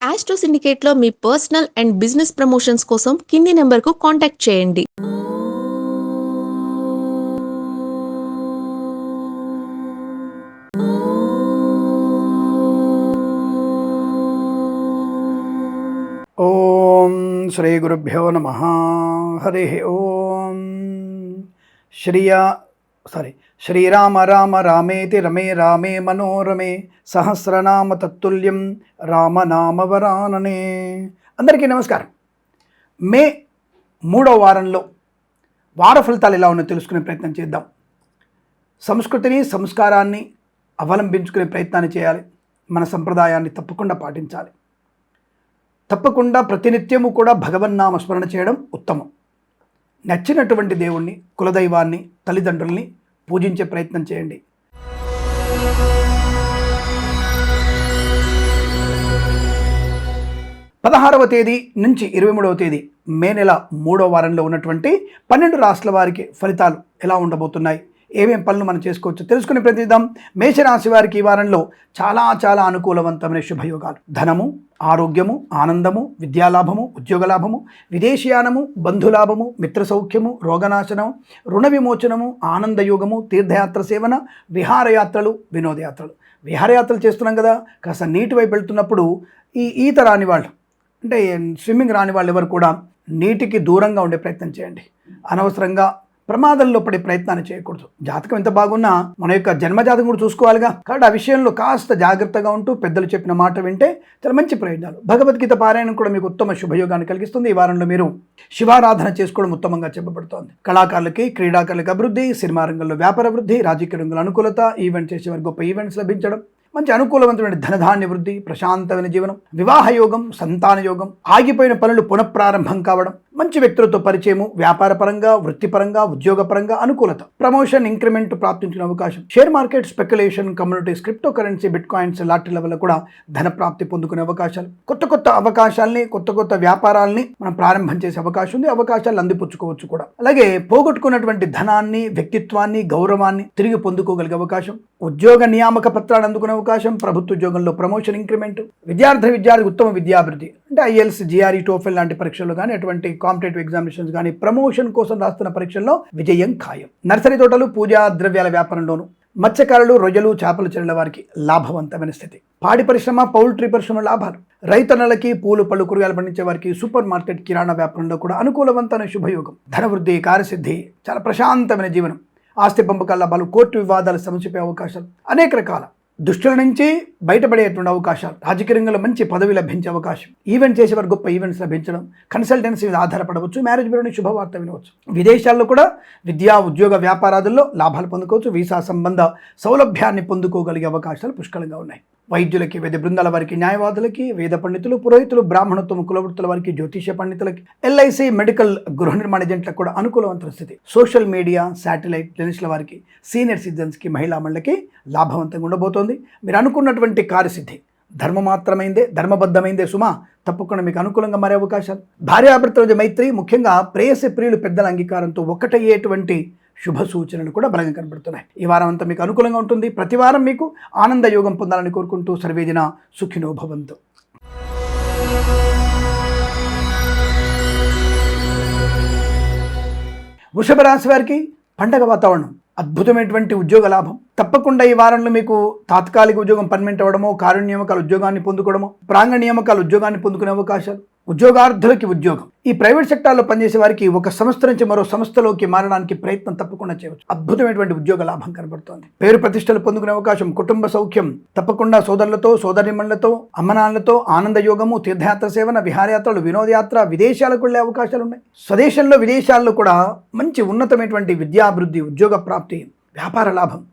Astro సిండికేట్లో మీ personal and business promotions కోసం కింది నెంబర్కు కాంటాక్ట్ చేయండి. ఓం శ్రీ గురుభ్యో నమ. హరి ఓం. శ్రీరామ రామ రామేతి రమే రామే మనోరమే సహస్రనామ తత్తుల్యం రామనామవరాననే. అందరికీ నమస్కారం. మే 3వ వారంలో వార ఫలితాలు ఎలా ఉన్నాయో తెలుసుకునే ప్రయత్నం చేద్దాం. సంస్కృతిని సంస్కారాన్ని అవలంబించుకునే ప్రయత్నాన్ని చేయాలి. మన సంప్రదాయాన్ని తప్పకుండా పాటించాలి. తప్పకుండా ప్రతినిత్యము కూడా భగవన్నామ స్మరణ చేయడం ఉత్తమం. నచ్చినటువంటి దేవుణ్ణి, కులదైవాన్ని, తల్లిదండ్రుల్ని పూజించే ప్రయత్నం చేయండి. పదహారవ తేదీ నుంచి 23వ తేదీ మే నెల 3వ వారంలో ఉన్నటువంటి 12 రాష్ట్రాల వారికి ఫలితాలు ఎలా ఉండబోతున్నాయి, ఏమేం పనులు మనం చేసుకోవచ్చు తెలుసుకుని ప్రతిద్దాం. మేషరాశి వారికి ఈ వారంలో చాలా అనుకూలవంతమైన శుభయోగాలు. ధనము, ఆరోగ్యము, ఆనందము, విద్యాలాభము, ఉద్యోగలాభము, విదేశీయానము, బంధులాభము, మిత్ర సౌఖ్యము, రోగనాశనం, రుణ విమోచనము, ఆనందయోగము, తీర్థయాత్ర సేవన, విహారయాత్రలు, వినోదయాత్రలు. విహారయాత్రలు చేస్తున్నాం కదా, కాస్త నీటి వైపు వెళ్తున్నప్పుడు ఈత రాని వాళ్ళు, అంటే స్విమ్మింగ్ రాని వాళ్ళు ఎవరు కూడా నీటికి దూరంగా ఉండే ప్రయత్నం చేయండి. అనవసరంగా ప్రమాదంలో పడే ప్రయత్నాన్ని చేయకూడదు. జాతకం ఎంత బాగున్నా మన యొక్క జన్మజాతకం కూడా చూసుకోవాలిగా. కాబట్టి ఆ విషయంలో కాస్త జాగ్రత్తగా ఉంటూ పెద్దలు చెప్పిన మాట వింటే చాలా మంచి ప్రయోజనాలు. భగవద్గీత పారాయణం కూడా మీకు ఉత్తమ శుభయోగాన్ని కలిగిస్తుంది. ఈ వారంలో మీరు శివారాధన చేసుకోవడం ఉత్తమంగా చెప్పబడుతోంది. కళాకారులకి, క్రీడాకారులకు అభివృద్ధి, సినిమా రంగంలో వ్యాపార వృద్ధి, రాజకీయ రంగంలో అనుకూలత, ఈవెంట్ చేసేవారు గొప్ప ఈవెంట్స్ లభించడం, మంచి అనుకూలవంతమైన ధనధాన్య వృద్ధి, ప్రశాంతమైన జీవనం, వివాహ యోగం, సంతాన యోగం, ఆగిపోయిన పనులు పునఃప్రారంభం కావడం, మంచి వ్యక్తులతో పరిచయము, వ్యాపారపరంగా, వృత్తిపరంగా, ఉద్యోగపరంగా అనుకూలత, ప్రమోషన్, ఇంక్రిమెంట్ ప్రాప్తించిన అవకాశం, share market, speculation, communities, cryptocurrency, bitcoins, లాటరీల వల్ల కూడా ధన ప్రాప్తి పొందుకునే అవకాశాలు, కొత్త అవకాశాలని, కొత్త వ్యాపారాలని మనం ప్రారంభం చేసే అవకాశం ఉంది. అవకాశాలు అందిపుచ్చుకోవచ్చు కూడా. అలాగే పోగొట్టుకున్నటువంటి ధనాన్ని, వ్యక్తిత్వాన్ని, గౌరవాన్ని తిరిగి పొందుకోగలిగే అవకాశం, ఉద్యోగ నియామక పత్రాలు అందుకునే అవకాశం, ప్రభుత్వ ఉద్యోగంలో ప్రమోషన్, ఇంక్రిమెంట్, విద్యార్థి ఉత్తమ విద్యాభివృద్ధి, అంటే ఐఎల్స్, జిఆర్ఈ, టోఫెల్ లాంటి పరీక్షలు కానీ, అటువంటి కాంపిటేటివ్ ఎగ్జామినేషన్స్ కానీ, ప్రమోషన్ కోసం రాస్తున్న పరీక్షల్లో విజయం ఖాయం. నర్సరీ తోటలు, పూజా ద్రవ్యాల వ్యాపారంలోను, మత్స్యకారులు, రొయ్యలు, చేపలు చెరువుల వారికి లాభవంతమైన స్థితి. పాడి పరిశ్రమ, పౌల్ట్రీ పరిశ్రమ లాభాలు. రైతన్నలకి, పూలు, పళ్ళు, కూరగాయలు పండించే వారికి, సూపర్ మార్కెట్, కిరాణా వ్యాపారంలో కూడా అనుకూలవంతమైన శుభయోగం. ధనవృద్ధి, కార్యసిద్ధి, చాలా ప్రశాంతమైన జీవనం, ఆస్తి పంపకాల లాభాలు, కోర్టు వివాదాలు సమసిపోయే అవకాశాలు, అనేక రకాల దుష్టుల నుంచి బయటపడేటువంటి అవకాశాలు, రాజకీయ రంగంలో మంచి పదవి లభించే అవకాశం, ఈవెంట్ చేసేవారు గొప్ప ఈవెంట్స్ లభించడం, కన్సల్టెన్సీ మీద ఆధారపడవచ్చు, మ్యారేజ్ బ్యూరోని శుభవార్త వినవచ్చు. విదేశాల్లో కూడా విద్యా, ఉద్యోగ, వ్యాపారాదుల్లో లాభాలు పొందుకోవచ్చు. వీసా సంబంధ సౌలభ్యాన్ని పొందుకోగలిగే అవకాశాలు పుష్కలంగా ఉన్నాయి. వైద్యులకి, వేద బృందాల వారికి, న్యాయవాదులకి, వేద పండితులు, పురోహితులు, బ్రాహ్మణత్వం, కులవృత్తుల వారికి, జ్యోతిష పండితులకి, ఎల్ఐసి, మెడికల్, గృహ నిర్మాణ ఏజెంట్లకు కూడా అనుకూలవంతమైన స్థితి. సోషల్ మీడియా, శాటిలైట్, జర్నలిస్టుల వారికి, సీనియర్ సిటిజన్స్కి, మహిళా మండలికి లాభవంతంగా ఉండబోతోంది. మీరు అనుకున్నటువంటి కార్యసిద్ధి ధర్మబద్ధమైందే సుమా, తప్పకుండా మీకు అనుకూలంగా మారే అవకాశాలు. భార్యాభర్తల మధ్య మైత్రి, ముఖ్యంగా ప్రేయసి ప్రియులు పెద్దల అంగీకారంతో ఒకటయ్యేటువంటి శుభ సూచనలు కూడా బలంగా కనబడుతున్నాయి. ఈ వారం అంతా మీకు అనుకూలంగా ఉంటుంది. ప్రతి వారం మీకు ఆనంద యోగం పొందాలని కోరుకుంటూ సర్వేజన సుఖినో భవంతు. వృషభ రాశి వారికి పండగ వాతావరణం, అద్భుతమైనటువంటి ఉద్యోగ లాభం. తప్పకుండా ఈ వారంలో మీకు తాత్కాలిక ఉద్యోగం పర్మనెంట్ అవ్వడమో, కార్య నియామకాలు ఉద్యోగాన్ని పొందుకోవడమో, ప్రాంగణ నియామకాలు ఉద్యోగాన్ని పొందుకునే అవకాశాలు, ఉద్యోగార్థులకి ఉద్యోగం. ఈ ప్రైవేట్ సెక్టార్లో పనిచేసే వారికి ఒక సంస్థ నుంచి మరో సంస్థలోకి మారడానికి ప్రయత్నం తప్పకుండా చేయవచ్చు. అద్భుతమైనటువంటి ఉద్యోగ లాభం కనబడుతోంది. పేరు ప్రతిష్టలు పొందుకునే అవకాశం, కుటుంబ సౌఖ్యం, తప్పకుండా సోదరులతో, సోదరిమణులతో, అమ్మనాన్నలతో ఆనంద యోగము, తీర్థయాత్ర సేవన, విహారయాత్రలు, వినోదయాత్ర, విదేశాలకు వెళ్ళే అవకాశాలు ఉన్నాయి. స్వదేశంలో, విదేశాల్లో కూడా మంచి ఉన్నతమైనటువంటి విద్యాభివృద్ధి, ఉద్యోగ ప్రాప్తి, వ్యాపార లాభం.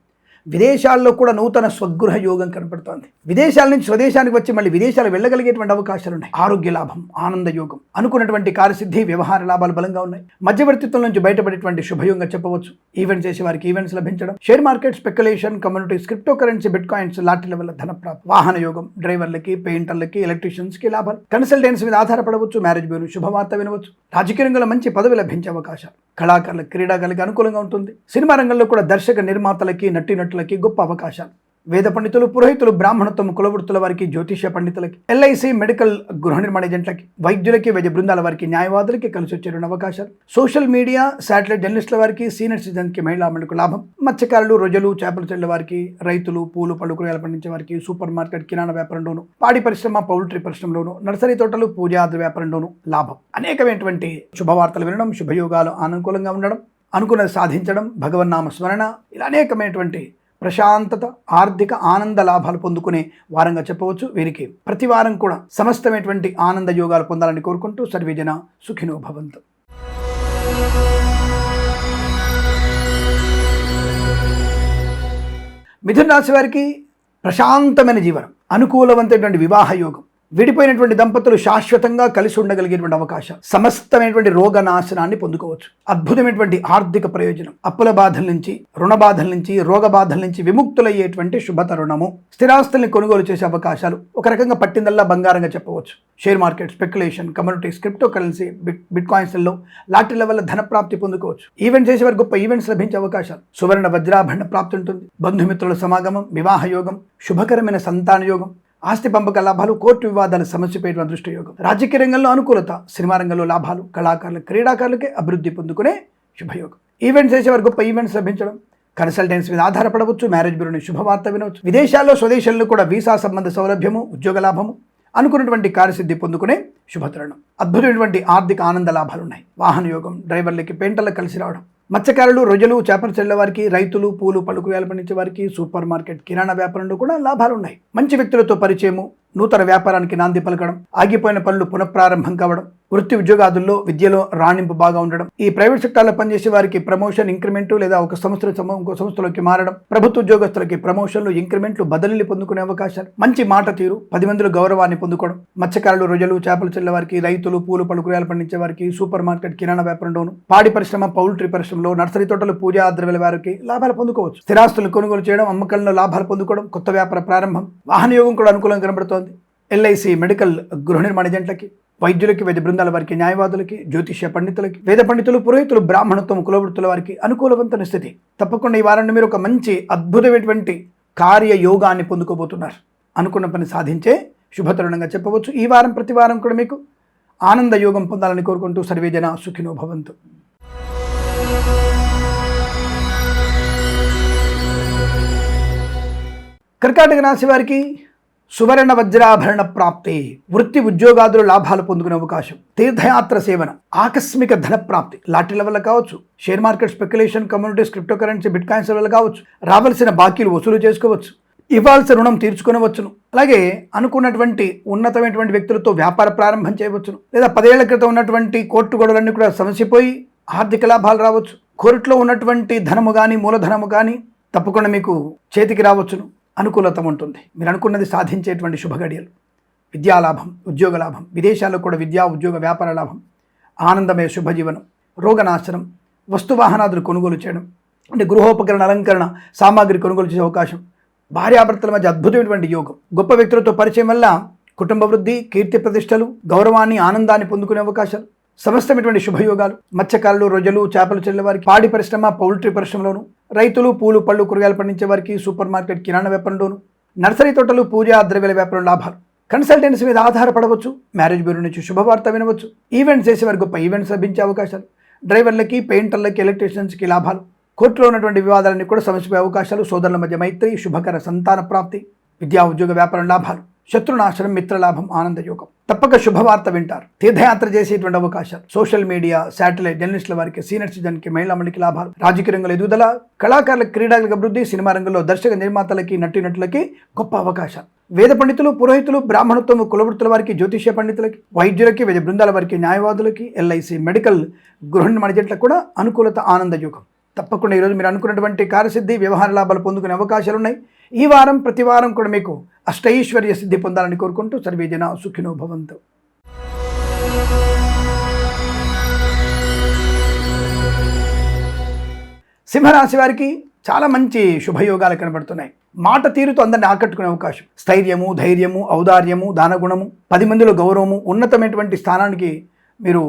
విదేశాల్లో కూడా నూతన స్వగృహ యోగం కనపడుతోంది. విదేశాల నుంచి స్వదేశానికి వచ్చి మళ్ళీ విదేశాలు వెళ్ళగలిగేటువంటి అవకాశాలు ఉన్నాయి. ఆరోగ్య లాభం, ఆనంద యోగం, అనుకున్నటువంటి కార్యసిద్ధి, వ్యవహార లాభాలు బలంగా ఉన్నాయి. మధ్యవర్తిత్వం నుంచి బయటపడేటువంటి శుభయోగంగా చెప్పవచ్చు. ఈవెంట్ చేసే వారికి ఈవెంట్స్ లభించడం, share market, speculation, communities, cryptocurrency, bitcoins, లాటరీల వల్ల ధన ప్రాప్తి. వాహన యోగం, డ్రైవర్లకి, పెయింటర్లకి, ఎలక్ట్రీషియన్స్కి లాభాలు. కన్సల్టెన్సీ మీద ఆధారపడవచ్చు, మ్యారేజ్ బ్యూరో శుభవార్త వినవచ్చు. రాజకీయ రంగంలో మంచి పదవి లభించే అవకాశాలు, కళాకారులకు, క్రీడాకారులకి అనుకూలంగా ఉంటుంది. సినిమా రంగంలో కూడా దర్శక నిర్మాతలకి, నటీనటులకి గొప్ప అవకాశాలు. వేద పండితులు, పురోహితులు, బ్రాహ్మణత్వం, కులవృత్తుల వారికి, జ్యోతిష పండితులకి, ఎల్ఐసి, మెడికల్, గృహ నిర్మాణ ఏజెంట్లకి, వైద్యులకి, వైద్య బృందాల వారికి, న్యాయవాదులకి కలిసి వచ్చే 2 అవకాశాలు. సోషల్ మీడియా, శాటిలైట్ జర్నలిస్టుల వారికి, సీనియర్ సిటిజన్కి, మహిళా మండలికి లాభం. మత్స్యకారులు, రొయ్యలు, చేపలు చెల్లె వారికి, రైతులు, పూలు, పళ్ళు, కూరగాయలు పండించే వారికి, సూపర్ మార్కెట్, కిరాణా వ్యాపారంలోను, పాడి పరిశ్రమ, పౌల్ట్రీ పరిశ్రమలోను, నర్సరీ తోటలు, పూజాద్ర వ్యాపారంలోను లాభం. అనేకమైనటువంటి శుభవార్తలు వినడం, శుభయోగాలు అనుకూలంగా ఉండడం, అనుకున్నది సాధించడం, భగవన్నామ స్మరణ, ఇలా అనేకమైనటువంటి ప్రశాంతత, ఆర్థిక ఆనంద లాభాలు పొందుకునే వారంగా చెప్పవచ్చు. వీరికి ప్రతి వారం కూడా సమస్తమైనటువంటి ఆనంద యోగాలు పొందాలని కోరుకుంటూ సర్వేజన సుఖినో భవంతు. మిథున రాశి వారికి ప్రశాంతమైన జీవనం, అనుకూలవంతమైనటువంటి వివాహ యోగం, విడిపోయినటువంటి దంపతులు శాశ్వతంగా కలిసి ఉండగలిగేటువంటి అవకాశం, సమస్తమైనటువంటి రోగ నాశనాన్ని పొందుకోవచ్చు, అద్భుతమైనటువంటి ఆర్థిక ప్రయోజనం, అప్పుల బాధల నుంచి, రుణ బాధల నుంచి, రోగ బాధల నుంచి విముక్తులయ్యేటువంటి శుభతరుణము, స్థిరాస్తుల్ని కొనుగోలు చేసే అవకాశాలు, ఒక రకంగా పట్టిందల్లా బంగారంగా చెప్పవచ్చు. Share market, speculation, communities, cryptocurrency, బిట్ కాయిన్స్లలో లాటరీల వల్ల ధన ప్రాప్తి పొందుకోవచ్చు. ఈవెంట్స్ చేసేవారు గొప్ప ఈవెంట్స్ లభించే అవకాశాలు, సువర్ణ వజ్రాభరణ ప్రాప్తి ఉంటుంది, బంధుమిత్రుల సమాగమం, వివాహ యోగం, శుభకరమైన సంతాన యోగం, ఆస్తి పంపక లాభాలు, కోర్టు వివాదాలు సమస్యపైన అదృష్ట యోగం, రాజకీయ రంగంలో అనుకూలత, సినిమా రంగంలో లాభాలు, కళాకారులు, క్రీడాకారులకే అభివృద్ధి పొందుకునే శుభయోగం. ఈవెంట్స్ చేసేవారు గొప్ప ఈవెంట్స్ లభించడం, కన్సల్టెన్సీ మీద ఆధారపడవచ్చు, మ్యారేజ్ బ్యూరోని శుభవార్త వినవచ్చు, విదేశాల్లో స్వదేశాల్లో కూడా వీసా సంబంధ సౌలభ్యము, ఉద్యోగ లాభము, అనుకున్నటువంటి కార్యసిద్ధి పొందుకునే శుభతరుణం. అద్భుతమైనటువంటి ఆర్థిక ఆనంద లాభాలు ఉన్నాయి. వాహన యోగం, డ్రైవర్లకి, పెయింటర్లకు కలిసి రావడం, మత్స్యకారులు, రొయ్యలు, చేపలు చెల్లె వారికి, రైతులు, పూలు, పళ్ళు, కూరగాయలు పండించే వారికి, సూపర్ మార్కెట్, కిరాణా వ్యాపారంలో కూడా లాభాలు ఉన్నాయి. మంచి వ్యక్తులతో పరిచయము, నూతన వ్యాపారానికి నాంది పలకడం, ఆగిపోయిన పనులు పునఃప్రారంభం కావడం, వృత్తి ఉద్యోగాదుల్లో, విద్యలో రాణింపు బాగా ఉండడం, ఈ ప్రైవేట్ సెక్టార్లో పనిచేసే వారికి ప్రమోషన్, ఇంక్రిమెంట్, లేదా ఒక సంస్థ ఇంకో సంస్థలోకి మారడం, ప్రభుత్వ ఉద్యోగస్తులకి ప్రమోషన్లు, ఇంక్రిమెంట్లు, బదిలీలు పొందుకునే అవకాశాలు, మంచి మాట తీరు, 10 మందిలో గౌరవాన్ని పొందుకోవడం, మత్స్యకారులు, రొయ్యలు, చేపలు చెల్లె వారికి, రైతులు, పూలు, పళ్ళు, కూరగాయలు పండించే వారికి, సూపర్ మార్కెట్, కిరాణా వ్యాపారంలోను, పాడి పరిశ్రమ, పౌల్ట్రీ పరిశ్రమలో, నర్సరీ తోటలు, పూజా ద్రవ్యాల వారికి లాభాలు పొందుకోవచ్చు. స్థిరాస్తులను కొనుగోలు చేయడం, అమ్మకాలలో లాభాలు పొందుకోవడం, కొత్త వ్యాపార ప్రారంభం, వాహన యోగం కూడా అనుకూలంగా కనబడుతోంది. ఎల్ఐసి, మెడికల్, గృహ నిర్మాణ ఏజెంట్లకి, వైద్యులకి, వైద్య బృందాల వారికి, న్యాయవాదులకి, జ్యోతిష పండితులకి, వేద పండితులు, పురోహితులు, బ్రాహ్మణత్వం, కులవృత్తుల వారికి అనుకూలవంతమైన స్థితి. తప్పకుండా ఈ వారాన్ని మీరు ఒక మంచి అద్భుతమైనటువంటి కార్య యోగాన్ని పొందుకోబోతున్నారు. అనుకున్న పని సాధించే శుభతరుణంగా చెప్పవచ్చు. ఈ వారం ప్రతి వారం కూడా మీకు ఆనంద యోగం పొందాలని కోరుకుంటూ సర్వేజన సుఖినో భవంతు. కర్కాటక రాశి వారికి సువర్ణ వజ్రాభరణ ప్రాప్తి, వృత్తి ఉద్యోగాదులు లాభాలు పొందుకునే అవకాశం, తీర్థయాత్ర సేవన, ఆకస్మిక ధన ప్రాప్తి, లాటరీల వల్ల కావచ్చు, share market, speculation, communities, cryptocurrency, bit coins వల్ల కావచ్చు, రావాల్సిన బాకీలు వసూలు చేసుకోవచ్చు, ఇవ్వాల్సిన రుణం తీర్చుకునవచ్చును. అలాగే అనుకున్నటువంటి ఉన్నతమైనటువంటి వ్యక్తులతో వ్యాపార ప్రారంభం చేయవచ్చును. లేదా 10 ఏళ్ల క్రితం ఉన్నటువంటి కోర్టు గొడవలన్నీ కూడా సమసిపోయి ఆర్థిక లాభాలు రావచ్చు. కోర్టులో ఉన్నటువంటి ధనము కానీ, మూలధనము కానీ తప్పకుండా మీకు చేతికి రావచ్చును. అనుకూలత ఉంటుంది. మీరు అనుకున్నది సాధించేటువంటి శుభగడియలు, విద్యాలాభం, ఉద్యోగ లాభం, విదేశాల్లో కూడా విద్యా, ఉద్యోగ, వ్యాపార లాభం, ఆనందమయ శుభజీవనం, రోగనాశనం, వస్తువాహనాదులు కొనుగోలు చేయడం, అంటే గృహోపకరణ, అలంకరణ సామాగ్రి కొనుగోలు చేసే అవకాశం, భార్యాభర్తల మధ్య అద్భుతమైనటువంటి యోగం, గొప్ప వ్యక్తులతో పరిచయం వల్ల కుటుంబ వృద్ధి, కీర్తి ప్రతిష్టలు, గౌరవాన్ని, ఆనందాన్ని పొందుకునే అవకాశాలు, సమస్తమైనటువంటి శుభయోగాలు, మత్స్యకారులు, రొయ్యలు, చేపలు చెల్లె వారికి, పాడి పరిశ్రమ, పౌల్ట్రీ పరిశ్రమలోను, రైతులు, పూలు, పళ్ళు, కూరగాయలు పండించే వారికి, సూపర్ మార్కెట్, కిరాణా వ్యాపారంలోను, నర్సరీ తోటలు, పూజా ద్రవ్యాల వ్యాపారం లాభాలు, కన్సల్టెన్సీ మీద ఆధారపడవచ్చు, మ్యారేజ్ బ్యూరో నుంచి శుభవార్త వినవచ్చు, ఈవెంట్స్ చేసేవారికి గొప్ప ఈవెంట్స్ లభించే అవకాశాలు, డ్రైవర్లకి, పెయింటర్లకి, ఎలక్ట్రీషియన్స్కి లాభాలు, కోర్టులో ఉన్నటువంటి వివాదాలన్నీ కూడా సమస్యపోయే అవకాశాలు, సోదరుల మధ్య మైత్రి, శుభకర సంతాన ప్రాప్తి, విద్యా, ఉద్యోగ, వ్యాపారం లాభాలు, శత్రునాశనం, మిత్రలాభం, ఆనంద యోగం. తప్పక శుభవార్త వింటారు. తీర్థయాత్ర చేసేటువంటి అవకాశాలు, సోషల్ మీడియా, శాటిలైట్ జర్నలిస్టుల వారికి, సీనియర్ సిటిజన్కి, మహిళా మండలికి లాభాలు, రాజకీయ రంగంలో ఎదుగుదల, కళాకారులకు, క్రీడాలకు అభివృద్ధి, సినిమా రంగంలో దర్శక నిర్మాతలకి, నటీనటులకి గొప్ప అవకాశాలు, వేద పండితులు, పురోహితులు, బ్రాహ్మణత్వం, కులవృత్తుల వారికి, జ్యోతిష పండితులకి, వైద్యులకి, వైద్య బృందాల వారికి, న్యాయవాదులకి, ఎల్ఐసి, మెడికల్, గృహ నిర్మాణ ఏజెంట్లకు కూడా అనుకూలత, ఆనంద యోగం. తప్పకుండా ఈరోజు మీరు అనుకున్నటువంటి కార్యసిద్ధి, వ్యవహార లాభాలు పొందుకునే అవకాశాలు ఉన్నాయి. ఈ వారం ప్రతి వారం కూడా మీకు అష్టైశ్వర్య సిద్ధి పొందాలని కోరుకుంటూ సర్వేజన సుఖినో భవంతు. సింహరాశి వారికి చాలా మంచి శుభయోగాలు కనబడుతున్నాయి. మాట తీరుతో అందరిని ఆకట్టుకునే అవకాశం, స్థైర్యము, ధైర్యము, ఔదార్యము, దానగుణము, 10 మందిలో గౌరవము, ఉన్నతమైనటువంటి స్థానానికి మీరు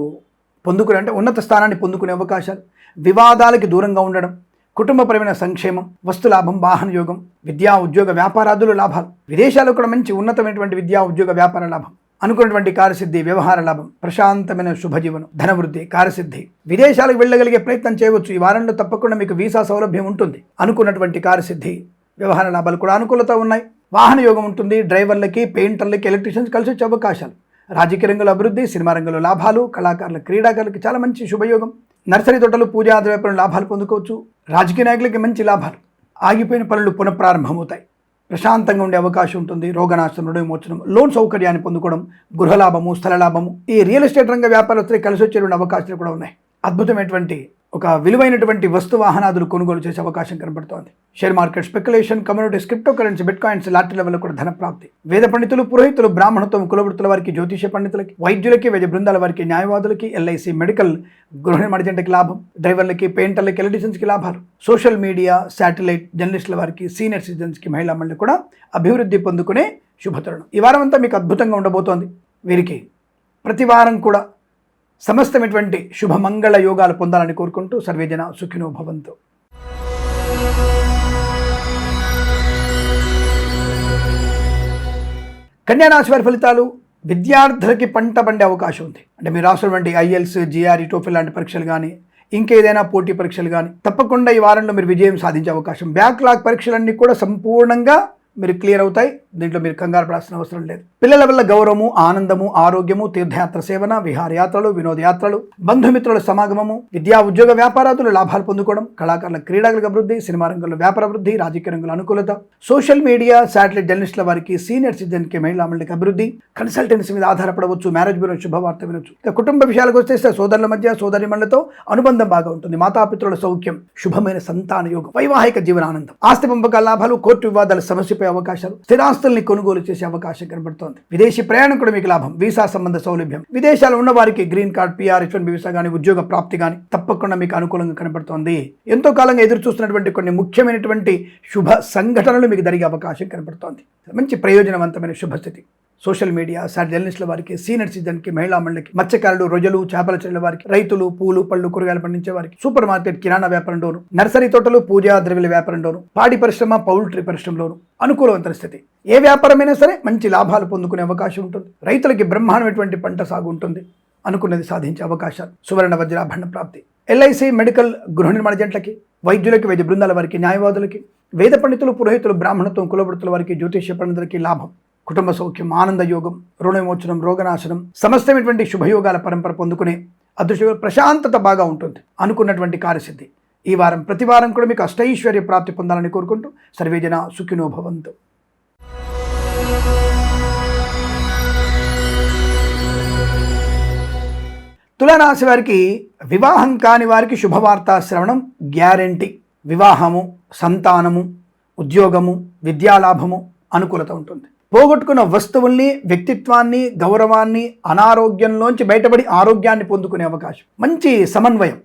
ఉన్నత స్థానాన్ని పొందుకునే అవకాశాలు, వివాదాలకి దూరంగా ఉండడం, కుటుంబపరమైన సంక్షేమం, వస్తు లాభం, వాహన యోగం, విద్యా ఉద్యోగ వ్యాపారాదులు లాభాలు, విదేశాల్లో కూడా మంచి ఉన్నతమైనటువంటి విద్యా ఉద్యోగ వ్యాపార లాభం, అనుకున్నటువంటి కార్యసిద్ధి, వ్యవహార లాభం, ప్రశాంతమైన శుభజీవనం, ధనవృద్ధి, కార్యసిద్ధి, విదేశాలకు వెళ్ళగలిగే ప్రయత్నం చేయవచ్చు. ఈ వారంలో తప్పకుండా మీకు వీసా సౌలభ్యం ఉంటుంది. అనుకున్నటువంటి కార్యసిద్ధి, వ్యవహార లాభాలు కూడా అనుకూలత ఉన్నాయి. వాహన యోగం ఉంటుంది. డ్రైవర్లకి, పెయింటర్లకి, ఎలక్ట్రీషియన్స్ కలిసి వచ్చే అవకాశాలు, రాజకీయ రంగంలో అభివృద్ధి, సినిమా రంగంలో లాభాలు, కళాకారుల, క్రీడాకారులకి చాలా మంచి శుభయోగం. నర్సరీ తోటలు, పూజా వ్యాపారం లాభాలు పొందుకోవచ్చు. రాజకీయ నాయకులకి మంచి లాభాలు, ఆగిపోయిన పనులు పునఃప్రారంభమవుతాయి. ప్రశాంతంగా ఉండే అవకాశం ఉంటుంది. రోగనాశనం, రుణ విమోచనం, లోన్ సౌకర్యాన్ని పొందుకోవడం, గృహలాభము, స్థల లాభము, ఈ రియల్ ఎస్టేట్ రంగ వ్యాపారస్తులు కలిసి వచ్చేటువంటి అవకాశాలు కూడా ఉన్నాయి. అద్భుతమైనటువంటి ఒక విలువైనటువంటి వస్తు వాహనాదులు కొనుగోలు చేసే అవకాశం కనబడుతోంది. Share market, speculation, communities, cryptocurrency, bit coins, lottery లెవెల్లో కూడా ధన ప్రాప్తి. వేద పండితులు, పురోహితులు, బ్రాహ్మణత్వం, కులవృత్తుల వారికి, జ్యోతిష పండితులకి, వైద్యులకి, వైద్య బృందాల వారికి, న్యాయవాదులకి, ఎల్ఐసి, మెడికల్, గృహ నిర్మాణ జంటకి లాభం, డ్రైవర్లకి, పెయింటర్లకి, ఎలక్ట్రీషియన్స్కి లాభాలు, సోషల్ మీడియా, శాటిలైట్, జర్నలిస్టుల వారికి, సీనియర్ సిటిజన్స్కి, మహిళా మండలి కూడా అభివృద్ధి పొందుకునే శుభతరుణం. ఈ వారం అంతా మీకు అద్భుతంగా ఉండబోతోంది. వీరికి ప్రతి వారం కూడా సమస్తమైనటువంటి శుభమంగళ యోగాలు పొందాలని కోరుకుంటూ సర్వేజన సుఖినో భవంతు. కన్యారాశి వారి ఫలితాలు. విద్యార్థులకి పంట పండే అవకాశం ఉంది. అంటే మీరు రాసినటువంటి ఐఎల్స్, జిఆర్ఈ, టోఫెల్ లాంటి పరీక్షలు కానీ, ఇంకేదైనా పోటీ పరీక్షలు కానీ తప్పకుండా ఈ వారంలో మీరు విజయం సాధించే అవకాశం. బ్యాక్లాగ్ పరీక్షలన్నీ కూడా సంపూర్ణంగా మీరు క్లియర్ అవుతాయి. దీంట్లో మీరు కంగారు పడాల్సిన అవసరం లేదు. పిల్లల వల్ల గౌరవము, ఆనందము, ఆరోగ్యము, తీర్థయాత్ర సేవన, విహారయాత్రలు, వినోదయాత్రలు, బంధుమిత్రుల సమాగమము, విద్యా ఉద్యోగ వ్యాపారాదులు లాభాలు పొందుకోవడం, కళాకారుల, క్రీడాలకు అభివృద్ధి, సినిమా రంగంలో వ్యాపార అభివృద్ధి, రాజకీయ రంగంలో అనుకూలత, సోషల్ మీడియా, శాటిలైట్, జర్నలిస్టుల వారికి, సీనియర్ సిటిజన్కి, మహిళా మండలికి అభివృద్ధి, కన్సల్టెన్సీ మీద ఆధారపడవచ్చు, మ్యారేజ్ బ్యూరో శుభవార్త వినొచ్చు. కుటుంబ విషయాలకు వస్తే సోదరుల మధ్య, సోదరిమణులతో అనుబంధం బాగా ఉంటుంది. మాతాపితృల సౌఖ్యం, శుభమైన సంతాన యోగం, వైవాహిక జీవనానందం, ఆస్తి పంపకాల లాభాలు, కోర్టు వివాదాల సమస్యపై అవకాశాలు, స్థిరాస్తుల్ని కొనుగోలు చేసే అవకాశం కనబడుతోంది. విదేశీ ప్రయాణం కూడా మీకు లాభం, వీసా సంబంధ సౌలభ్యం, విదేశాలు ఉన్న వారికి green card, PR, H1B visa కానీ, ఉద్యోగ ప్రాప్తి కానీ తప్పకుండా మీకు అనుకూలంగా కనబడుతోంది. ఎంతో కాలంగా ఎదురు చూస్తున్నటువంటి కొన్ని ముఖ్యమైనటువంటి శుభ సంఘటనలు మీకు జరిగే అవకాశం కనబడుతోంది. మంచి ప్రయోజనవంతమైన శుభస్థితి. సోషల్ మీడియా, జర్నలిస్టుల వారికి, సీనియర్ సిటిజన్కి, మహిళా మండలికి, మత్స్యకారులు, రొయ్యలు, చేపల చెరువుల వారికి, రైతులు, పూలు, పళ్ళు, కూరగాయలు పండించే వారికి, సూపర్ మార్కెట్, కిరాణా వ్యాపారంలోను, నర్సరీ తోటలు, పూజా ద్రవ్యాల వ్యాపారంలోను, పాడి పరిశ్రమ, పౌల్ట్రీ పరిశ్రమలోను అనుకూలవంతమైన స్థితి. ఏ వ్యాపారమైనా సరే మంచి లాభాలు పొందుకునే అవకాశం ఉంటుంది. రైతులకి బ్రహ్మాండమైనటువంటి పంట సాగు ఉంటుంది. అనుకున్నది సాధించే అవకాశాలు, సువర్ణ వజ్రాభరణ ప్రాప్తి. ఎల్ఐసి, మెడికల్, గృహ నిర్మాణ జంటలకి, వైద్యులకి, వైద్య బృందాల వారికి, న్యాయవాదులకి, వేద పండితులు, పురోహితులు, బ్రాహ్మణత్వం, కులవృత్తుల వారికి, జ్యోతిష పండితులకి లాభం, కుటుంబ సౌఖ్యం, ఆనంద యోగం, రుణ విమోచనం, రోగనాశనం, సమస్తమైనటువంటి శుభయోగాల పరంపర పొందుకునే అదృష్ట, ప్రశాంతత బాగా ఉంటుంది. అనుకున్నటువంటి కార్యసిద్ధి. ఈ వారం ప్రతి వారం కూడా మీకు అష్టైశ్వర్య ప్రాప్తి పొందాలని కోరుకుంటూ సర్వేజన సుఖినో భవంతు. తులారాశి వారికి వివాహం కాని వారికి శుభవార్త శ్రవణం గ్యారెంటీ. వివాహము, సంతానము, ఉద్యోగము, విద్యాలాభము అనుకూలత ఉంటుంది. పోగొట్టుకున్న వస్తువుల్ని, వ్యక్తిత్వాన్ని, గౌరవాన్ని, అనారోగ్యంలోంచి బయటపడి ఆరోగ్యాన్ని పొందుకునే అవకాశం. మంచి సమన్వయం,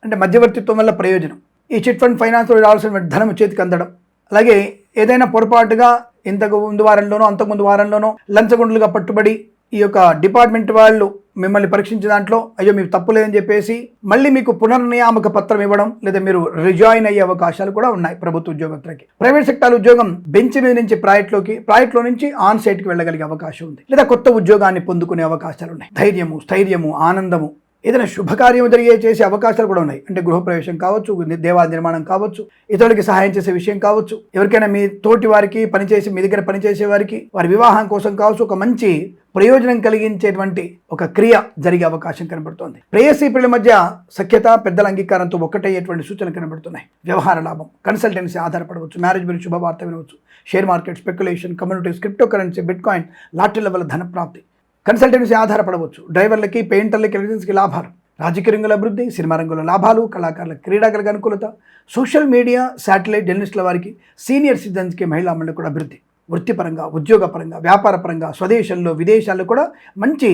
అంటే మధ్యవర్తిత్వం వల్ల ప్రయోజనం. ఈ చిట్ ఫండ్ ఫైనాన్స్లో రావాల్సిన ధనం చేతికి అందడం, అలాగే ఏదైనా పొరపాటుగా ఇంతకు ముందు వారంలోనో అంతకుముందు వారంలోనో లంచగొండలుగా పట్టుబడి ఈ యొక్క డిపార్ట్మెంట్ వాళ్ళు మిమ్మల్ని పరీక్షించే దాంట్లో అయ్యో మీకు తప్పులేదని చెప్పేసి మళ్ళీ మీకు పునర్నియామక పత్రం ఇవ్వడం, లేదా మీరు రిజాయిన్ అయ్యే అవకాశాలు కూడా ఉన్నాయి ప్రభుత్వ ఉద్యోగస్తులకి. ప్రైవేట్ సెక్టార్ ఉద్యోగం బెంచ్ మీద నుంచి ప్రాజెక్ట్లో నుంచి ఆన్ సైట్కి వెళ్ళగలిగే అవకాశం ఉంది, లేదా కొత్త ఉద్యోగాన్ని పొందుకునే అవకాశాలు ఉన్నాయి. ధైర్యము, స్థైర్యము, ఆనందము, ఏదైనా శుభకార్యం చేసే అవకాశాలు కూడా ఉన్నాయి. అంటే గృహప్రవేశం కావచ్చు, దేవాలయ నిర్మాణం కావచ్చు, ఇతరులకి సహాయం చేసే విషయం కావచ్చు, ఎవరికైనా మీ తోటి వారికి పనిచేసి మీ దగ్గర పనిచేసే వారికి వారి వివాహం కోసం కావచ్చు, ఒక మంచి ప్రయోజనం కలిగించేటువంటి ఒక క్రియ జరిగే అవకాశం కనబడుతోంది. ప్రేయసీ ప్రియుల మధ్య సఖ్యత, పెద్దల అంగీకారంతో ఒక్కటయ్యేటువంటి సూచనలు కనబడుతున్నాయి. వ్యవహార లాభం, కన్సల్టెన్సీ ఆధారపడవచ్చు, మ్యారేజ్ గురించి శుభవార్త వినవచ్చు, share market, speculation, communities, cryptocurrency, bit coin, lottery level ధన ప్రాప్తి, కన్సల్టెన్సీ ఆధారపడవచ్చు. డ్రైవర్లకి, పెయింటర్లకి, ఎలక్ట్రీషియన్స్కి లాభాలు, రాజకీయ రంగంలో అభివృద్ధి, సినిమా రంగంలో లాభాలు, కళాకారుల, క్రీడాకారులకు అనుకూలత, సోషల్ మీడియా, శాటిలైట్, జర్నలిస్టుల వారికి, సీనియర్ సిటిజన్స్కి, మహిళా మండలి కూడా అభివృద్ధి. వృత్తిపరంగా, ఉద్యోగపరంగా, వ్యాపారపరంగా, స్వదేశంలో, విదేశాల్లో కూడా మంచి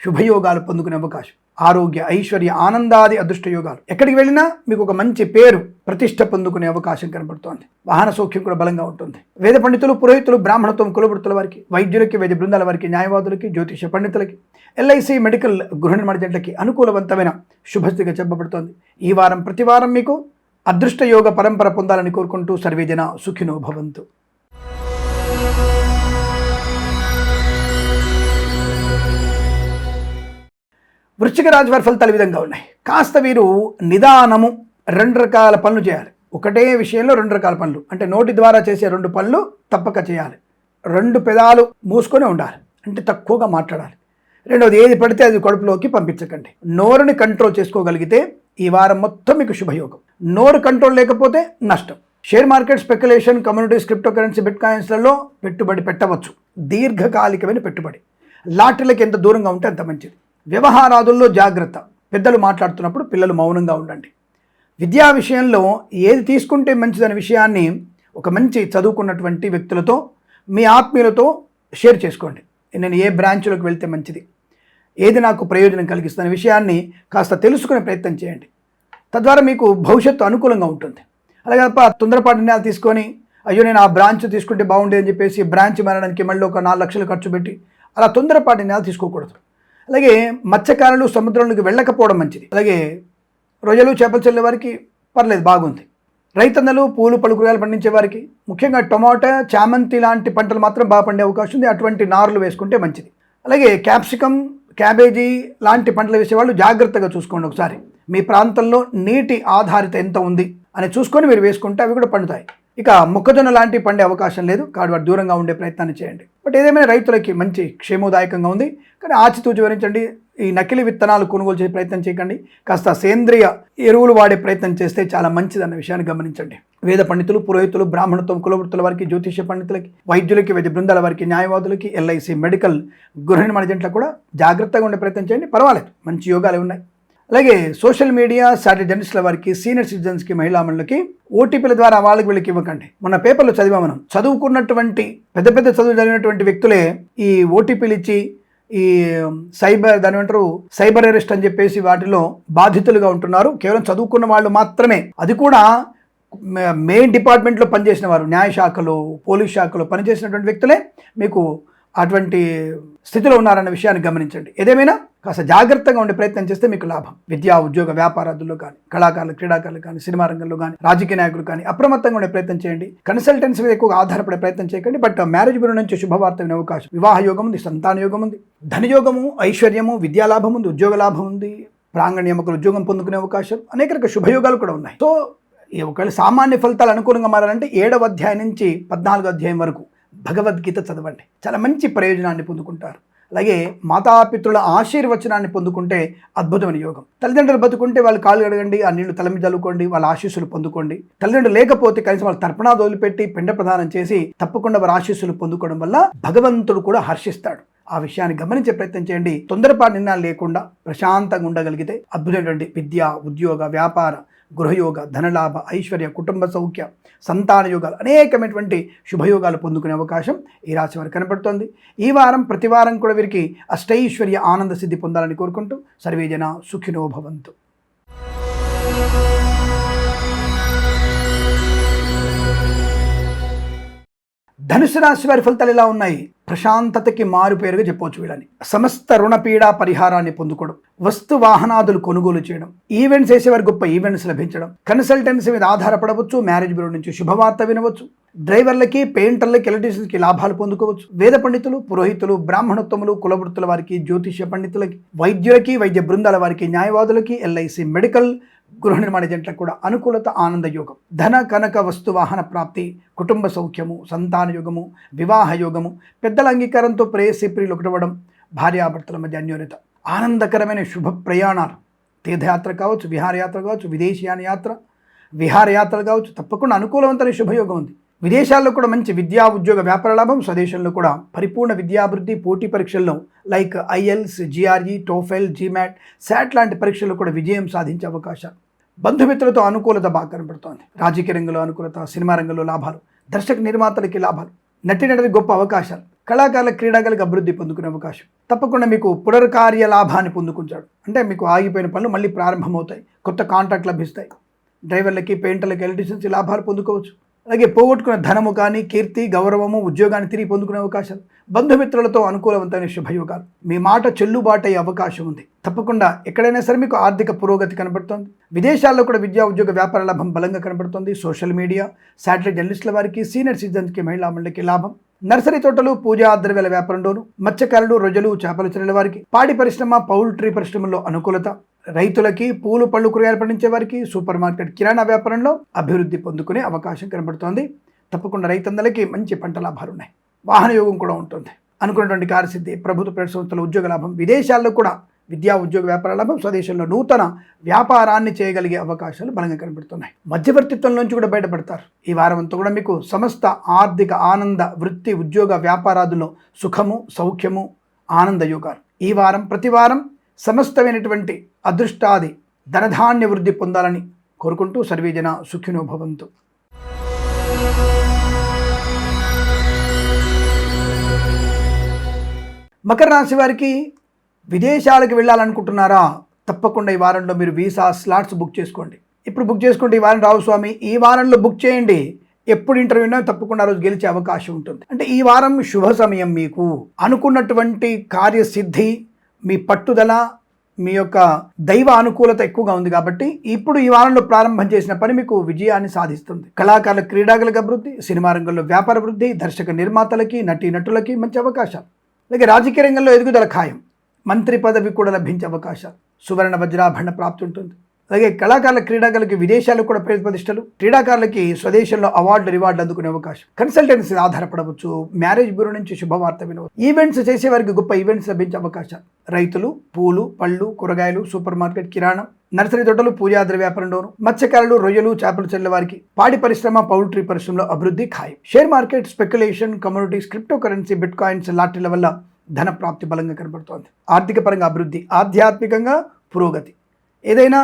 శుభయోగాలు పొందుకునే అవకాశం. ఆరోగ్య, ఐశ్వర్య, ఆనందాది అదృష్ట యోగాలు. ఎక్కడికి వెళ్ళినా మీకు ఒక మంచి పేరు, ప్రతిష్ట పొందుకునే అవకాశం కనబడుతోంది. వాహన సౌఖ్యం కూడా బలంగా ఉంటుంది. వేద పండితులు, పురోహితులు, బ్రాహ్మణత్వం, కులవృత్తుల వారికి, వైద్యులకి, వైద్య బృందాల వారికి, న్యాయవాదులకి, జ్యోతిష పండితులకి, ఎల్ఐసి, మెడికల్, గృహ నిర్మాణ జంటలకి అనుకూలవంతమైన శుభస్థితిగా చెప్పబడుతోంది. ఈ వారం ప్రతి వారం మీకు అదృష్ట యోగ పరంపర పొందాలని కోరుకుంటూ సర్వేజన సుఖినో భవంతు. వృశ్చిక రాశి వారి ఫలితాలు ఈ విధంగా ఉన్నాయి. కాస్త వీరు నిదానము, 2 రకాల పనులు చేయాలి. ఒకటే విషయంలో 2 రకాల పనులు, అంటే నోటి ద్వారా చేసే 2 పనులు తప్పక చేయాలి. 2 పెదాలు మూసుకొని ఉండాలి, అంటే తక్కువగా మాట్లాడాలి. రెండవది, ఏది పడితే అది కడుపులోకి పంపించకండి. నోరుని కంట్రోల్ చేసుకోగలిగితే ఈ వారం మొత్తం మీకు శుభయోగం. నోరు కంట్రోల్ లేకపోతే నష్టం. Share market, speculation, communities, cryptocurrency, బిట్ కాయిన్స్లలో పెట్టుబడి పెట్టవచ్చు. దీర్ఘకాలికమైన పెట్టుబడి. లాటరీలకు ఎంత దూరంగా ఉంటే అంత మంచిది. వ్యవహారాదుల్లో జాగ్రత్త. పెద్దలు మాట్లాడుతున్నప్పుడు పిల్లలు మౌనంగా ఉండండి. విద్యా విషయంలో ఏది తీసుకుంటే మంచిదనే విషయాన్ని ఒక మంచి చదువుకున్నటువంటి వ్యక్తులతో, మీ ఆత్మీయులతో షేర్ చేసుకోండి. నేను ఏ బ్రాంచ్లోకి వెళ్తే మంచిది, ఏది నాకు ప్రయోజనం కలిగిస్తున్న విషయాన్ని కాస్త తెలుసుకునే ప్రయత్నం చేయండి. తద్వారా మీకు భవిష్యత్తు అనుకూలంగా ఉంటుంది. అలాగే తప్ప తొందరపాటు నిర్ణయాలు తీసుకొని, అయ్యో నేను ఆ బ్రాంచ్ తీసుకుంటే బాగుండేది అని చెప్పేసి బ్రాంచ్ మారడానికి మళ్ళీ ఒక 4 లక్షలు ఖర్చు పెట్టి అలా తొందరపాటు నిర్ణయాలు తీసుకోకూడదు. అలాగే మత్స్యకారులు సముద్రంలోకి వెళ్ళకపోవడం మంచిది. అలాగే రొయ్యలు, చేపలు చెల్లే వారికి పర్లేదు, బాగుంది. రైతన్నలు, పూలు, పలు కూరగాయలు పండించే వారికి, ముఖ్యంగా టొమాటో, చామంతి లాంటి పంటలు మాత్రం బాగా పండే అవకాశం ఉంది. అటువంటి నారులు వేసుకుంటే మంచిది. అలాగే క్యాప్సికమ్, క్యాబేజీ లాంటి పంటలు వేసేవాళ్ళు జాగ్రత్తగా చూసుకోండి. ఒకసారి మీ ప్రాంతంలో నీటి ఆధారిత ఎంత ఉంది అని చూసుకొని మీరు వేసుకుంటే అవి కూడా పండుతాయి. ఇక మొక్కజొన్న లాంటి పండే అవకాశం లేదు, కాబట్టి వాటి దూరంగా ఉండే ప్రయత్నాన్ని చేయండి. బట్ ఏదేమైనా రైతులకి మంచి క్షేమోదాయకంగా ఉంది. కానీ ఆచితూచి వివరించండి. ఈ నకిలీ విత్తనాలు కొనుగోలు చేసే ప్రయత్నం చేయకండి. కాస్త సేంద్రియ ఎరువులు వాడే ప్రయత్నం చేస్తే చాలా మంచిది అన్న విషయాన్ని గమనించండి. వేద పండితులు, పురోహితులు, బ్రాహ్మణత్వం, కులవృత్తుల వారికి, జ్యోతిష్య పండితులకి, వైద్యులకి, వైద్య బృందాల వారికి, న్యాయవాదులకి, ఎల్ఐసి, మెడికల్, గృహ నిర్మాణ ఏజెంట్లకు కూడా జాగ్రత్తగా ఉండే ప్రయత్నం చేయండి. పర్వాలేదు, మంచి యోగాలు ఉన్నాయి. అలాగే సోషల్ మీడియా, సాటిలైట్ జర్నలిస్టుల వారికి, సీనియర్ సిటిజన్స్కి, మహిళామణులకి ఓటీపీల ద్వారా వాళ్ళకి వీళ్ళకి ఇవ్వకండి. మన పేపర్లో చదివా మనం, చదువుకున్నటువంటి పెద్ద పెద్ద చదువు చదివినటువంటి వ్యక్తులే ఈ ఓటీపీలు ఇచ్చి ఈ దాని ఏమంటారు సైబర్ అరెస్ట్ అని చెప్పేసి వాటిలో బాధితులుగా ఉంటున్నారు. కేవలం చదువుకున్న వాళ్ళు మాత్రమే, అది కూడా మెయిన్ డిపార్ట్మెంట్లో పనిచేసిన వారు, న్యాయశాఖలో, పోలీస్ శాఖలో పనిచేసినటువంటి వ్యక్తులే మీకు అటువంటి స్థితిలో ఉన్నారన్న విషయాన్ని గమనించండి. ఏదేమైనా కాస్త జాగ్రత్తగా ఉండే ప్రయత్నం చేస్తే మీకు లాభం. విద్యా, ఉద్యోగ, వ్యాపారాదుల్లో కానీ, కళాకారులు, క్రీడాకారులు కానీ, సినిమా రంగంలో కానీ, రాజకీయ నాయకులు కానీ అప్రమత్తంగా ఉండే ప్రయత్నం చేయండి. కన్సల్టెన్సీ మీద ఎక్కువగా ఆధారపడే ప్రయత్నం చేయకండి. బట్ మ్యారేజ్ బ్యూరో నుంచి శుభవార్త వినే అవకాశం, వివాహ యోగం ఉంది, సంతాన యోగం ఉంది, ధనయోగము, ఐశ్వర్యము, విద్యా లాభం ఉంది, ఉద్యోగ లాభం ఉంది, ప్రాంగణ నియామకులు ఉద్యోగం పొందుకునే అవకాశం, అనేక రకాల శుభయోగాలు కూడా ఉన్నాయి. సో ఒకవేళ సామాన్య ఫలితాలు అనుకూలంగా మారాలంటే 7వ అధ్యాయం నుంచి 14వ అధ్యాయం వరకు భగవద్గీత చదవండి. చాలా మంచి ప్రయోజనాన్ని పొందుకుంటారు. అలాగే మాతాపితృల ఆశీర్వచనాన్ని పొందుకుంటే అద్భుతమైన యోగం. తల్లిదండ్రులు బతుకుంటే వాళ్ళు కాళ్ళు కడగండి, ఆ నీళ్లు తల మీద చల్లుకోండి, వాళ్ళ ఆశీస్సులు పొందుకోండి. తల్లిదండ్రులు లేకపోతే కనీసం వాళ్ళు తర్పణాలు వదిలిపెట్టి పిండ ప్రదానం చేసి తప్పకుండా వారి ఆశీస్సులు పొందుకోవడం వల్ల భగవంతుడు కూడా హర్షిస్తాడు. ఆ విషయాన్ని గమనించే ప్రయత్నం చేయండి. తొందరపాటు నిర్ణయాలు లేకుండా ప్రశాంతంగా ఉండగలిగితే అద్భుతమైనటువంటి విద్య, ఉద్యోగ, వ్యాపార, గృహయోగ, ధనలాభ, ఐశ్వర్య, కుటుంబ సౌఖ్య, సంతాన యోగాలు, అనేకమైనటువంటి శుభయోగాలు పొందుకునే అవకాశం ఈ రాశి వారికి కనపడుతోంది. ఈ వారం ప్రతి వారం కూడా వీరికి అష్టైశ్వర్య ఆనంద సిద్ధి పొందాలని కోరుకుంటూ సర్వేజన సుఖినో భవంతు. ధనుసు రాశి వారి ఫలితాలు ఎలా ఉన్నాయి? ప్రశాంతతకి మారుపేరుగా చెప్పవచ్చు వీళ్ళని. సమస్త రుణపీడా పరిహారాన్ని పొందుకోవడం, వస్తు వాహనాదులు కొనుగోలు చేయడం, ఈవెంట్స్ చేసేవారు గొప్ప ఈవెంట్స్ లభించడం, కన్సల్టెన్సీ మీద ఆధారపడవచ్చు, మ్యారేజ్ బ్యూరో నుంచి శుభవార్త వినవచ్చు, డ్రైవర్లకి, పెయింటర్లకి, ఎలక్ట్రీషియన్స్కి లాభాలు పొందుకోవచ్చు, వేద పండితులు, పురోహితులు, బ్రాహ్మణోత్తములు, కులవృత్తుల వారికి, జ్యోతిష్య పండితులకి, వైద్యులకి, వైద్య బృందాల వారికి, న్యాయవాదులకి, ఎల్ఐసి, మెడికల్, గృహ నిర్మాణ ఏజెంట్లకు కూడా అనుకూలత, ఆనంద యోగం, ధన కనక వస్తు వాహన ప్రాప్తి, కుటుంబ సౌఖ్యము, సంతాన యోగము, వివాహ యోగము, పెద్దల అంగీకారంతో ప్రేయసి ప్రియులు ఒకటవడం, భార్యాభర్తల మధ్య అన్యోన్యత, ఆనందకరమైన శుభ ప్రయాణాలు, తీర్థయాత్ర కావచ్చు, విహారయాత్ర కావచ్చు, విదేశీయాన యాత్ర, విహారయాత్రలు కావచ్చు, తప్పకుండా అనుకూలవంతమైన శుభయోగం ఉంది. విదేశాల్లో కూడా మంచి విద్యా, ఉద్యోగ, వ్యాపార లాభం, స్వదేశంలో కూడా పరిపూర్ణ విద్యాభివృద్ధి, పోటీ పరీక్షల్లో like IELTS, GRE, TOEFL, GMAT, SAT లాంటి పరీక్షల్లో కూడా విజయం సాధించే అవకాశాలు, బంధుమిత్రులతో అనుకూలత బాగా కనబడుతోంది. రాజకీయ రంగంలో అనుకూలత, సినిమా రంగంలో లాభాలు, దర్శక నిర్మాతలకి లాభాలు, నటినటికి గొప్ప అవకాశాలు, కళాకారుల, క్రీడాకారులకు అభివృద్ధి పొందుకునే అవకాశం, తప్పకుండా మీకు పునర్కార్య లాభాన్ని పొందుకుంటాడు. అంటే మీకు ఆగిపోయిన పనులు మళ్ళీ ప్రారంభమవుతాయి, కొత్త కాంట్రాక్ట్ లభిస్తాయి, డ్రైవర్లకి, పెయింటర్లకి, ఎలక్ట్రీషియన్స్ లాభాలు పొందుకోవచ్చు. అలాగే పోగొట్టుకున్న ధనము కానీ, కీర్తి, గౌరవము, ఉద్యోగాన్ని తిరిగి పొందుకునే అవకాశాలు, బంధుమిత్రులతో అనుకూలవంతమైన శుభయోగాలు, మీ మాట చెల్లుబాటు అయ్యే అవకాశం ఉంది. తప్పకుండా ఎక్కడైనా సరే మీకు ఆర్థిక పురోగతి కనబడుతోంది. విదేశాల్లో కూడా విద్యా, ఉద్యోగ, వ్యాపార లాభం బలంగా కనబడుతుంది. సోషల్ మీడియా, శాటిలైట్ జర్నలిస్టుల వారికి, సీనియర్ సిటిజన్స్కి, మహిళా మండలికి లాభం. నర్సరీ తోటలు, పూజా ద్రవ్యాల వ్యాపారంలోను, మత్స్యకారులు, రొయ్యలు, చేపల చెరువుల వారికి, పాడి పరిశ్రమ, పౌల్ట్రీ పరిశ్రమల్లో అనుకూలత, రైతులకి, పూలు, పళ్ళు, కూరగాయలు పండించే వారికి, సూపర్ మార్కెట్, కిరాణా వ్యాపారంలో అభివృద్ధి పొందుకునే అవకాశం కనబడుతోంది. తప్పకుండా రైతందరికీ మంచి పంట లాభాలు ఉన్నాయి. వాహన యోగం కూడా ఉంటుంది. అనుకున్నటువంటి కార్యసిద్ధి, ప్రభుత్వ ప్రైవేట్ సంస్థల ఉద్యోగ లాభం, విదేశాల్లో కూడా విద్యా, ఉద్యోగ, వ్యాపార లాభం, స్వదేశంలో నూతన వ్యాపారాన్ని చేయగలిగే అవకాశాలు బలంగా కనబడుతున్నాయి. మధ్యవర్తిత్వం నుంచి కూడా బయటపడతారు. ఈ వారం అంతా కూడా మీకు సమస్త ఆర్థిక, ఆనంద, వృత్తి, ఉద్యోగ, వ్యాపారాదుల్లో సుఖము, సౌఖ్యము, ఆనంద యోగాలు. ఈ వారం ప్రతి వారం సమస్తమైనటువంటి అదృష్టాది ధనధాన్య వృద్ధి పొందాలని కోరుకుంటూ సర్వేజన సుఖినో భవంతు. మకర రాశి వారికి విదేశాలకు వెళ్ళాలనుకుంటున్నారా? తప్పకుండా ఈ వారంలో మీరు వీసా స్లాట్స్ బుక్ చేసుకోండి. ఇప్పుడు బుక్ చేసుకుంటే ఈ వారం రావు స్వామి, ఈ వారంలో బుక్ చేయండి. ఎప్పుడు ఇంటర్వ్యూ ఉన్నా తప్పకుండా రోజు గెలిచే అవకాశం ఉంటుంది. అంటే ఈ వారం శుభ సమయం. మీకు అనుకున్నటువంటి కార్యసిద్ధి, మీ పట్టుదల, మీ యొక్క దైవ అనుకూలత ఎక్కువగా ఉంది కాబట్టి ఇప్పుడు ఈ వారంలో ప్రారంభం చేసిన పని మీకు విజయాన్ని సాధిస్తుంది. కళాకారుల, క్రీడాకులకు అభివృద్ధి, సినిమా రంగంలో వ్యాపార వృద్ధి, దర్శక నిర్మాతలకి, నటీనటులకి మంచి అవకాశాలు. అలాగే రాజకీయ రంగంలో ఎదుగుదల ఖాయం. మంత్రి పదవి కూడా లభించే అవకాశాలు. సువర్ణ వజ్రాభరణ ప్రాప్తి ఉంటుంది. అలాగే కళాకారుల, క్రీడాకారులకి విదేశాలకు కూడా ప్రతిష్టలు, క్రీడాకారులకి స్వదేశంలో అవార్డు, రివార్డులు అందుకునే అవకాశం. కన్సల్టెన్సీ ఆధారపడవచ్చు. మ్యారేజ్ బ్యూరో నుంచి శుభవార్త వినవచ్చు. ఈవెంట్స్ చేసేవారికి గొప్ప ఈవెంట్స్ లభించే అవకాశాలు. రైతులు, పూలు, పళ్ళు, కూరగాయలు, సూపర్ మార్కెట్, కిరాణం, నర్సరీ తోటలు, పూజాద్ర వ్యాపారంలోను, మత్స్యకారులు, రొయ్యలు, చేపల చెరువుల వారికి, పాడి పరిశ్రమ, పౌల్ట్రీ పరిశ్రమలో అభివృద్ధి ఖాయం. Share market, speculation, commodities, cryptocurrency, bitcoins, లాటరీల వల్ల ధన ప్రాప్తి బలంగా కనబడుతోంది. ఆర్థిక పరంగా అభివృద్ధి, ఆధ్యాత్మికంగా పురోగతి. ఏదైనా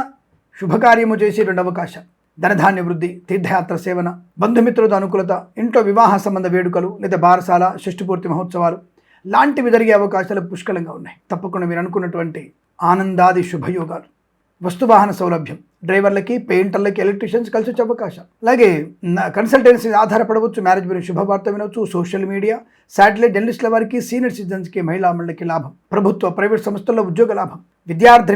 శుభకార్యము చేసేటువంటి అవకాశం. ధనధాన్య వృద్ధి, తీర్థయాత్ర సేవన, బంధుమిత్రులతో అనుకూలత, ఇంట్లో వివాహ సంబంధ వేడుకలు లేదా బారసాల, షష్ఠపూర్తి మహోత్సవాలు లాంటివి జరిగే అవకాశాలు పుష్కలంగా ఉన్నాయి. తప్పకుండా మీరు అనుకున్నటువంటి ఆనందాది శుభయోగాలు. వస్తువాహన సౌలభ్యం. డ్రైవర్లకి, పెయింటర్లకి, ఎలక్ట్రీషియన్స్ కలిసి వచ్చే అవకాశం. అలాగే కన్సల్టెన్సీ ఆధారపడవచ్చు. మ్యారేజ్ బ్యూరో శుభవార్త వినవచ్చు. సోషల్ మీడియా, శాటిలైట్ జర్నలిస్టుల వారికి, సీనియర్ సిటిజన్స్కి, మహిళా మండలికి లాభం. ప్రభుత్వ, ప్రైవేట్ సంస్థల్లో ఉద్యోగ లాభం.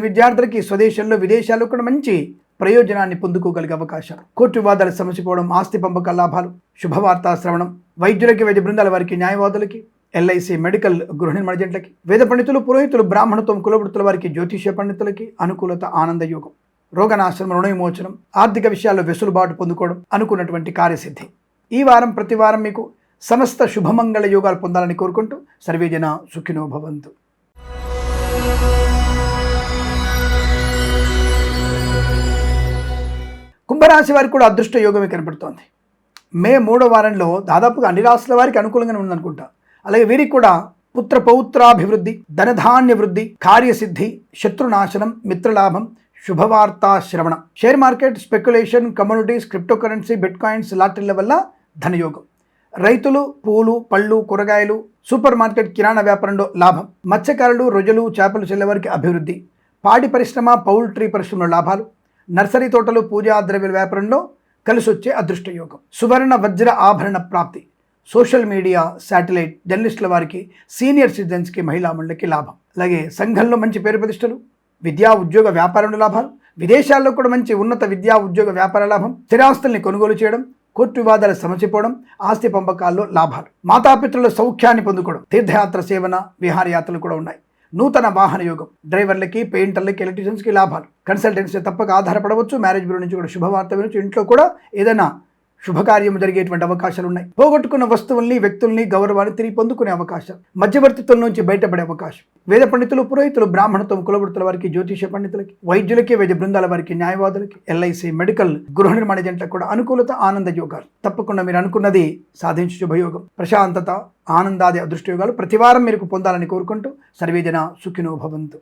విద్యార్థులకి స్వదేశంలో, విదేశాల్లో కూడా మంచి ప్రయోజనాన్ని పొందుకోగలిగే అవకాశాలు. కోర్టు వివాదాలు సమసిపోవడం, ఆస్తి పంపకాల లాభాలు, శుభవార్త శ్రవణం. వైద్యులకి, వైద్య బృందాల వారికి, న్యాయవాదులకి, ఎల్ఐసి, మెడికల్, గృహ నిర్మాణ జంటలకి, వేద పండితులు, పురోహితులు, బ్రాహ్మణత్వం, కులవృత్తుల వారికి, జ్యోతిష్య పండితులకి అనుకూలత, ఆనంద యోగం. రోగనాశనం, రుణ విమోచనం, ఆర్థిక విషయాల్లో వెసులుబాటు పొందుకోవడం, అనుకున్నటువంటి కార్యసిద్ధి. ఈ వారం ప్రతి వారం మీకు సమస్త శుభమంగళ యోగాలు పొందాలని కోరుకుంటూ సర్వేజన సుఖినో భవంతు. కుంభరాశి వారికి కూడా అదృష్ట యోగమే కనబడుతోంది. మే 3వ వారంలో దాదాపుగా అన్ని రాశుల వారికి అనుకూలంగానే ఉందనుకుంటా. అలాగే వీరికి కూడా పుత్ర పౌత్రాభివృద్ధి, ధనధాన్య వృద్ధి, కార్యసిద్ధి, శత్రునాశనం, మిత్రలాభం, శుభవార్తా శ్రవణం. Share market, speculation, commodities, cryptocurrency, bitcoins, లాటరీల వల్ల ధనయోగం. రైతులు, పూలు, పళ్ళు, కూరగాయలు, సూపర్ మార్కెట్, కిరాణా వ్యాపారంలో లాభం. మత్స్యకారులు, రొయ్యలు, చేపలు చెల్లెవారికి అభివృద్ధి. పాడి పరిశ్రమ, పౌల్ట్రీ పరిశ్రమలో లాభాలు. నర్సరీ తోటలు, పూజా ద్రవ్యాల వ్యాపారంలో కలిసి వచ్చే అదృష్ట యోగం. సువర్ణ వజ్ర ఆభరణ ప్రాప్తి. సోషల్ మీడియా, శాటిలైట్ జర్నలిస్టుల వారికి, సీనియర్ సిటిజన్స్కి, మహిళా మండలికి లాభం. అలాగే సంఘంలో మంచి పేరు ప్రతిష్టలు. విద్యా, ఉద్యోగ, వ్యాపారంలో లాభాలు. విదేశాల్లో కూడా మంచి ఉన్నత విద్యా, ఉద్యోగ, వ్యాపార లాభం. స్థిరాస్తుల్ని కొనుగోలు చేయడం, కోర్టు వివాదాలు సమసిపోవడం, ఆస్తి పంపకాల్లో లాభాలు. మాతాపితృల సౌఖ్యాన్ని పొందుకోవడం. తీర్థయాత్ర సేవన, విహారయాత్రలు కూడా ఉన్నాయి. నూతన వాహన యోగం. డ్రైవర్లకి, పెయింటర్లకి, ఎలక్ట్రీషియన్స్కి లాభాలు. కన్సల్టెన్సీ తప్పక ఆధారపడవచ్చు. మ్యారేజ్ బ్యూరో నుంచి కూడా శుభవార్త వినొచ్చు. ఇంట్లో కూడా ఏదైనా శుభకార్యం జరిగేటువంటి అవకాశాలు ఉన్నాయి. పోగొట్టుకున్న వస్తువుల్ని, వ్యక్తుల్ని, గౌరవాన్ని తిరిగి పొందుకునే అవకాశం. మధ్యవర్తిత్వం నుంచి బయటపడే అవకాశం. వేద పండితులు, పురోహితులు, బ్రాహ్మణత్వం, కులవృత్తుల వారికి, జ్యోతిష పండితులకి, వైద్యులకి, వైద్య బృందాల వారికి, న్యాయవాదులకి, ఎల్ఐసి, మెడికల్, గృహ నిర్మాణ జంటలకు కూడా అనుకూలత, ఆనంద యోగాలు. తప్పకుండా మీరు అనుకున్నది సాధించే శుభయోగం. ప్రశాంతత, ఆనందాది అదృష్ట యోగాలు ప్రతివారం మీరు పొందాలని కోరుకుంటూ సర్వేజన సుఖినో భవంతు.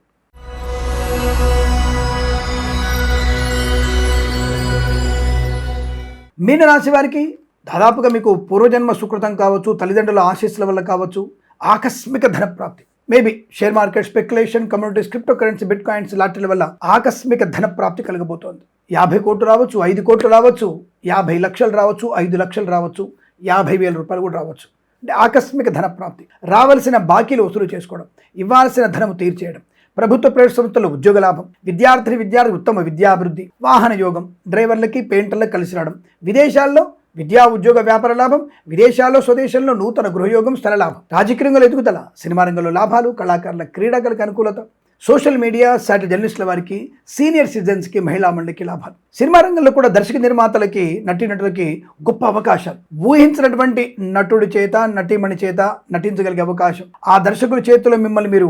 మీనరాశి వారికి దాదాపుగా మీకు పూర్వజన్మ సుకృతం కావచ్చు, తల్లిదండ్రుల ఆశీస్సుల వల్ల కావచ్చు, ఆకస్మిక ధన ప్రాప్తి. Maybe share market speculation, communities, cryptocurrency, bit coins లాంటి వల్ల ఆకస్మిక ధన ప్రాప్తి కలగబోతోంది. 50 కోట్లు రావచ్చు, 5 కోట్లు రావచ్చు, 50 లక్షలు రావచ్చు, 5 లక్షలు రావచ్చు, 50,000 రూపాయలు కూడా రావచ్చు. అంటే ఆకస్మిక ధన ప్రాప్తి, రావాల్సిన బాకీలు వసూలు చేసుకోవడం, ఇవ్వాల్సిన ధనము తీర్చేయడం, ప్రభుత్వ ప్రైవేట్ సంస్థల్లో ఉద్యోగ లాభం, విద్యార్థి ఉత్తమ విద్యాభివృద్ధి, వాహన యోగం, డ్రైవర్లకి పెయింటర్లకు కలిసి రావడం, విదేశాల్లో విద్యా ఉద్యోగ వ్యాపార లాభం, విదేశాల్లో స్వదేశంలో నూతన గృహయోగం, స్థల లాభం, రాజకీయ రంగంలో ఎదుగుదల, సినిమా రంగంలో లాభాలు, కళాకారుల క్రీడాకారులకు అనుకూలత, సోషల్ మీడియా సాటి జర్నలిస్టుల వారికి, సీనియర్ సిటిజన్స్కి, మహిళా మండలికి లాభాలు. సినిమా రంగంలో కూడా దర్శక నిర్మాతలకి, నటీనటులకి గొప్ప అవకాశాలు, ఊహించినటువంటి నటుడి చేత, నటీమణి చేత నటించగలిగే అవకాశం, ఆ దర్శకుడి చేతిలో మిమ్మల్ని మీరు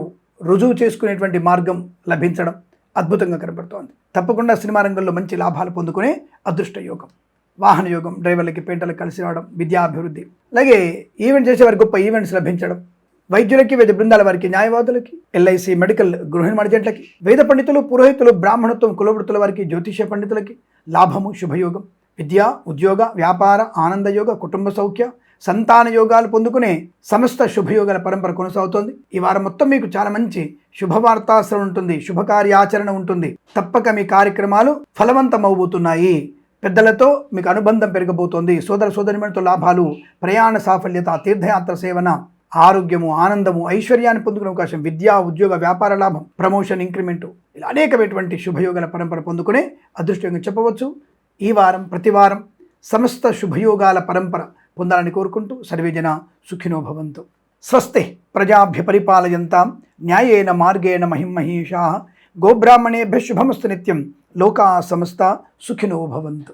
రుజువు చేసుకునేటువంటి మార్గం లభించడం అద్భుతంగా కనబడుతోంది. తప్పకుండా సినిమా రంగంలో మంచి లాభాలు పొందుకునే అదృష్ట యోగం, వాహన యోగం, డ్రైవర్లకి పెయింటర్లకు కలిసి రావడం, విద్యాభివృద్ధి, అలాగే ఈవెంట్ చేసేవారికి గొప్ప ఈవెంట్స్ లభించడం, వైద్యులకి, వైద్య బృందాల వారికి, న్యాయవాదులకి, ఎల్ఐసి, మెడికల్, గృహ నిర్మాణజంట్లకి, వేద పండితులు, పురోహితులు, బ్రాహ్మణత్వం, కులవృత్తుల వారికి, జ్యోతిష పండితులకి లాభము, శుభయోగం, విద్య, ఉద్యోగ, వ్యాపార, ఆనందయోగ, కుటుంబ సౌఖ్య, సంతాన యోగాలు పొందుకునే సమస్త శుభయోగాల పరంపర కొనసాగుతోంది. ఈ వారం మొత్తం మీకు చాలా మంచి శుభవార్తాశ్రవం ఉంటుంది, శుభకార్యాచరణ ఉంటుంది. తప్పక మీ కార్యక్రమాలు ఫలవంతమవబోతున్నాయి. పెద్దలతో మీకు అనుబంధం పెరగబోతోంది. సోదర సోదరిమణులతో లాభాలు, ప్రయాణ సాఫల్యత, తీర్థయాత్ర సేవన, ఆరోగ్యము, ఆనందము, ఐశ్వర్యాన్ని పొందుకునే అవకాశం, విద్యా ఉద్యోగ వ్యాపార లాభం, ప్రమోషన్, ఇంక్రిమెంటు, ఇలా అనేకమైనటువంటి శుభయోగాల పరంపర పొందుకునే అదృష్టంగా చెప్పవచ్చు. ఈ వారం ప్రతి వారం సమస్త శుభయోగాల పరంపర పొందాలని కోరుకుంటూ సర్వేజన సుఖినో భవంతు. స్వస్తి ప్రజాభ్య పరిపాలయంతాం న్యాయేన మార్గేణ మహిమహీషాః గోబ్రాహ్మణేభ్యः శుభమస్తు నిత్యం. లోకా సమస్త సుఖినో భవంతు.